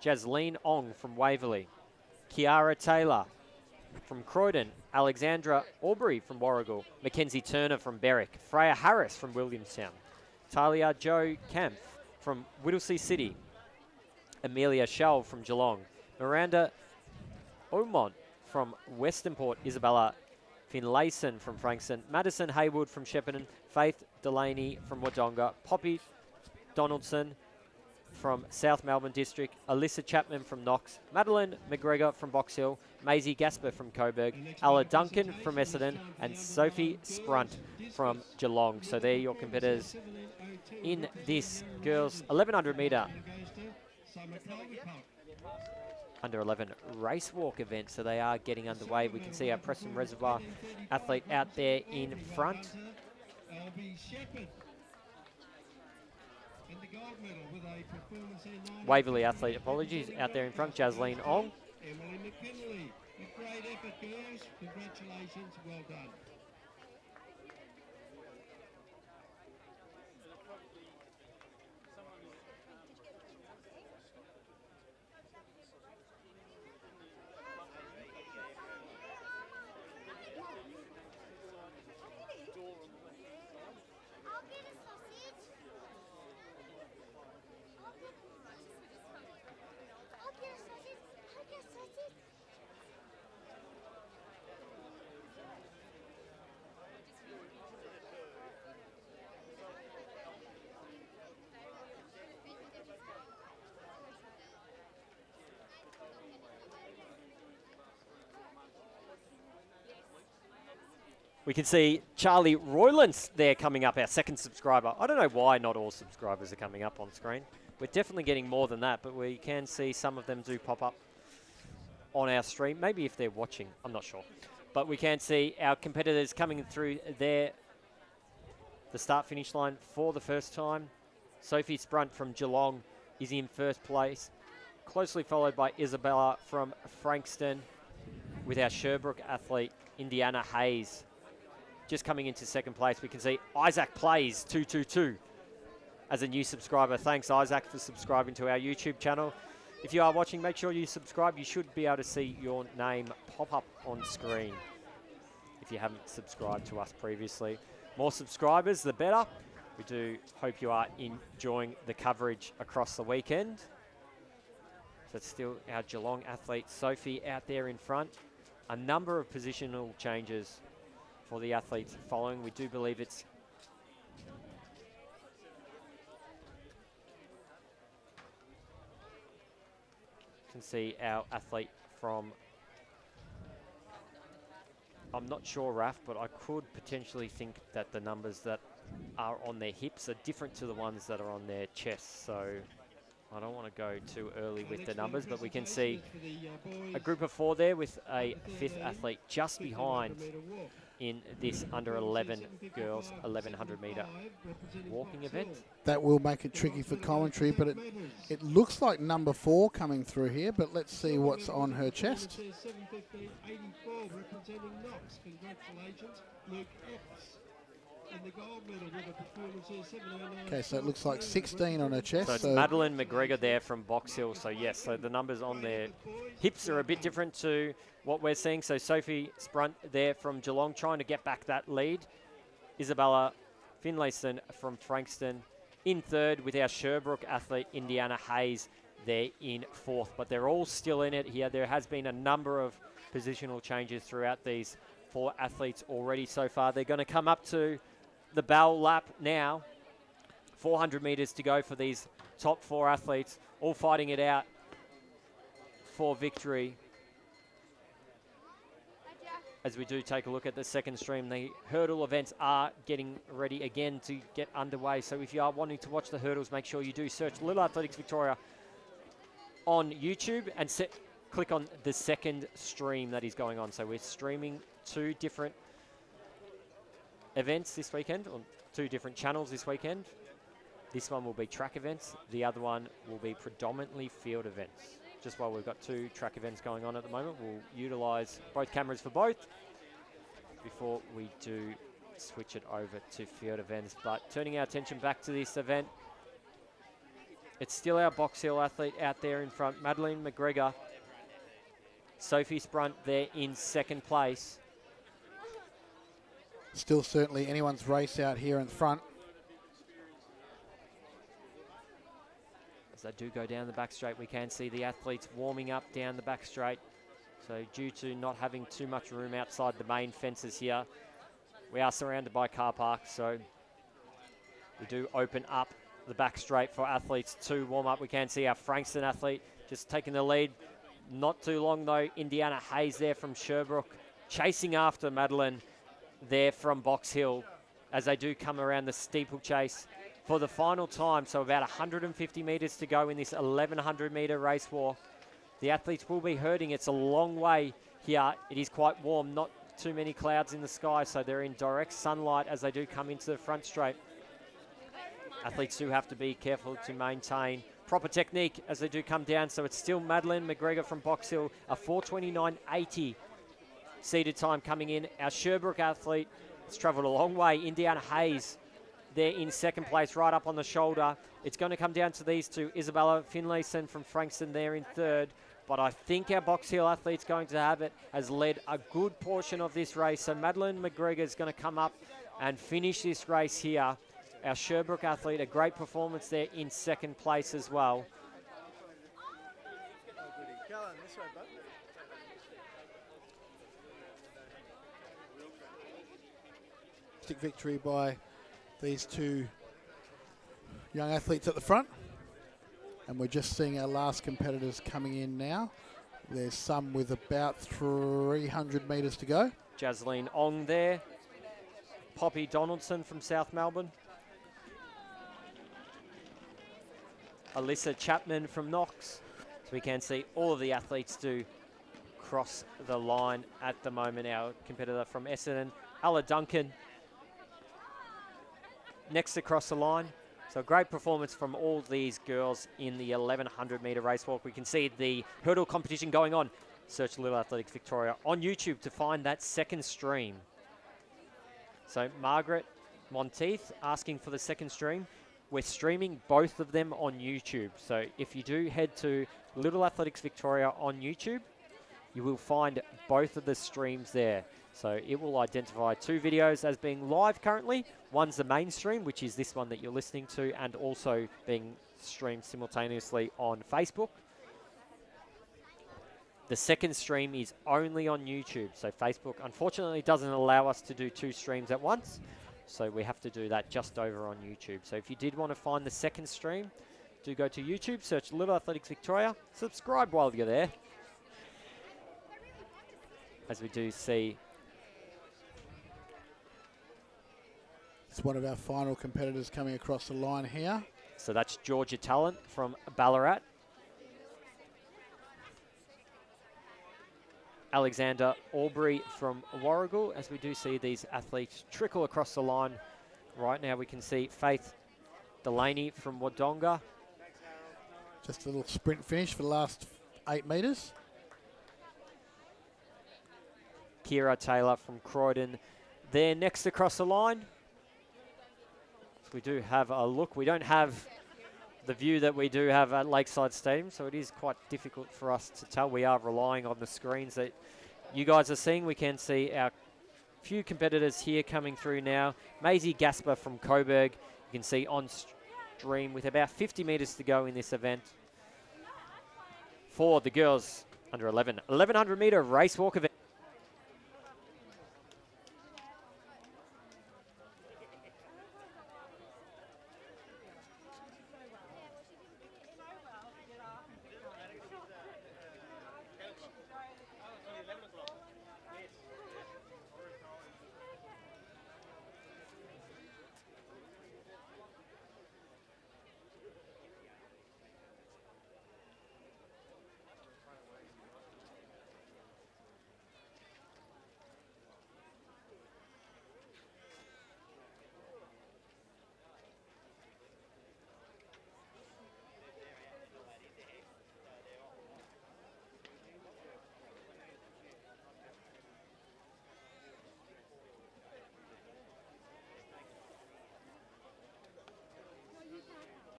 Jasleen Ong from Waverley. Kiara Taylor from Croydon. Alexandra Aubrey from Warragul. Mackenzie Turner from Berwick. Freya Harris from Williamstown. Talia Jo Kempf from Whittlesea City. Amelia Schell from Geelong. Miranda Omont from Westernport. Isabella Finlayson from Frankston. Madison Haywood from Shepparton. Faith Delaney from Wodonga. Poppy Donaldson from South Melbourne District. Alyssa Chapman from Knox. Madeline McGregor from Box Hill. Maisie Gasper from Coburg. Ella Duncan from Essendon. And Sophie Sprunt from Geelong. So they're your competitors in this girls 1100 metre under 11 race walk event. So they are getting underway. We can see our Preston Reservoir athlete out there in front. Waverley athlete, apologies, out there in front, Jasleen Ong. Emily McKinley, a great effort, girls. Congratulations, well done. We can see Charlie Roylance there coming up, our second subscriber. I don't know why not all subscribers are coming up on screen. We're definitely getting more than that, but we can see some of them do pop up on our stream. Maybe if they're watching, I'm not sure. But we can see our competitors coming through there, the start-finish line for the first time. Sophie Sprunt from Geelong is in first place, closely followed by Isabella from Frankston, with our Sherbrooke athlete, Indiana Hayes, just coming into second place. We can see Isaac Plays 222 as a new subscriber. Thanks, Isaac, for subscribing to our YouTube channel. If you are watching, make sure you subscribe. You should be able to see your name pop up on screen if you haven't subscribed to us previously. More subscribers, the better. We do hope you are enjoying the coverage across the weekend. So it's still our Geelong athlete, Sophie, out there in front. A number of positional changes for the athletes following. We do believe it's can see our athlete from, I'm not sure, Raf, but I could potentially think that the numbers that are on their hips are different to the ones that are on their chests. So I don't want to go too early with the numbers, but we can see a group of four there with a fifth athlete just behind in this under 11 girls 1100 metre walking event. That will make it tricky for commentary, but it looks like number 4 coming through here, but let's see what's on her chest. Okay, so it looks like 16 on her chest. So it's Madeline McGregor there from Box Hill. So yes, so the numbers on their hips are a bit different to what we're seeing. So Sophie Sprunt there from Geelong trying to get back that lead. Isabella Finlayson from Frankston in third, with our Sherbrooke athlete Indiana Hayes there in fourth. But they're all still in it here. There has been a number of positional changes throughout these 4 athletes already so far. They're going to come up to the bell lap now. 400 metres to go for these top 4 athletes, all fighting it out for victory. As we do take a look at the second stream, the hurdle events are getting ready again to get underway. So if you are wanting to watch the hurdles, make sure you do search Little Athletics Victoria on YouTube and click on the second stream that is going on. So we're streaming 2 different events this weekend, on 2 different channels this weekend. This one will be track events. The other one will be predominantly field events. Just while we've got 2 track events going on at the moment, we'll utilise both cameras for both before we do switch it over to field events. But turning our attention back to this event, It's still our Box Hill athlete out there in front, Madeline McGregor. Sophie Sprunt there in second place. Still certainly anyone's race out here in front. As they do go down the back straight, we can see the athletes warming up down the back straight. So due to not having too much room outside the main fences here, we are surrounded by car parks, so we do open up the back straight for athletes to warm up. We can see our Frankston athlete just taking the lead. Not too long though, Indiana Hayes there from Sherbrooke, chasing after Madeline there from Box Hill as they do come around the steeplechase for the final time. So about 150 metres to go in this 1100 metre race war. The athletes will be hurting. It's a long way here. It is quite warm, not too many clouds in the sky, so they're in direct sunlight as they do come into the front straight. Athletes do have to be careful to maintain proper technique as they do come down. So it's still Madeline McGregor from Box Hill, a 4:29.80 seated time coming in. Our Sherbrooke athlete has travelled a long way. Indiana Hayes there in second place, right up on the shoulder. It's going to come down to these two. Isabella Finlayson from Frankston there in third. But I think our Box Hill athlete's going to have it, has led a good portion of this race. So Madeline McGregor is going to come up and finish this race here. Our Sherbrooke athlete, a great performance there in second place as well. Victory by these two young athletes at the front. And we're just seeing our last competitors coming in now. There's some with about 300 metres to go. Jasleen Ong there. Poppy Donaldson from South Melbourne. Alyssa Chapman from Knox. So we can see all of the athletes do cross the line at the moment. Our competitor from Essendon, Ella Duncan, next across the line. So great performance from all these girls in the 1100 metre race walk. We can see the hurdle competition going on. Search Little Athletics Victoria on YouTube to find that second stream. So Margaret Monteith asking for the second stream. We're streaming both of them on YouTube. So if you do head to Little Athletics Victoria on YouTube, you will find both of the streams there. So it will identify two videos as being live currently. One's the main stream, which is this one that you're listening to, and also being streamed simultaneously on Facebook. The second stream is only on YouTube. So Facebook, unfortunately, doesn't allow us to do two streams at once. So we have to do that just over on YouTube. So if you did want to find the second stream, do go to YouTube, search Little Athletics Victoria, subscribe while you're there. As we do see, it's one of our final competitors coming across the line here. So that's Georgia Talent from Ballarat. Alexander Aubrey from Warragul, as we do see these athletes trickle across the line. Right now we can see Faith Delaney from Wodonga. Just a little sprint finish for the last 8 metres. Kira Taylor from Croydon there next across the line. So we do have a look. We don't have the view that we do have at Lakeside Stadium, so it is quite difficult for us to tell. We are relying on the screens that you guys are seeing. We can see our few competitors here coming through now. Maisie Gasper from Coburg, you can see on stream with about 50 metres to go in this event. For the girls under 11, 1100 metre race walk event.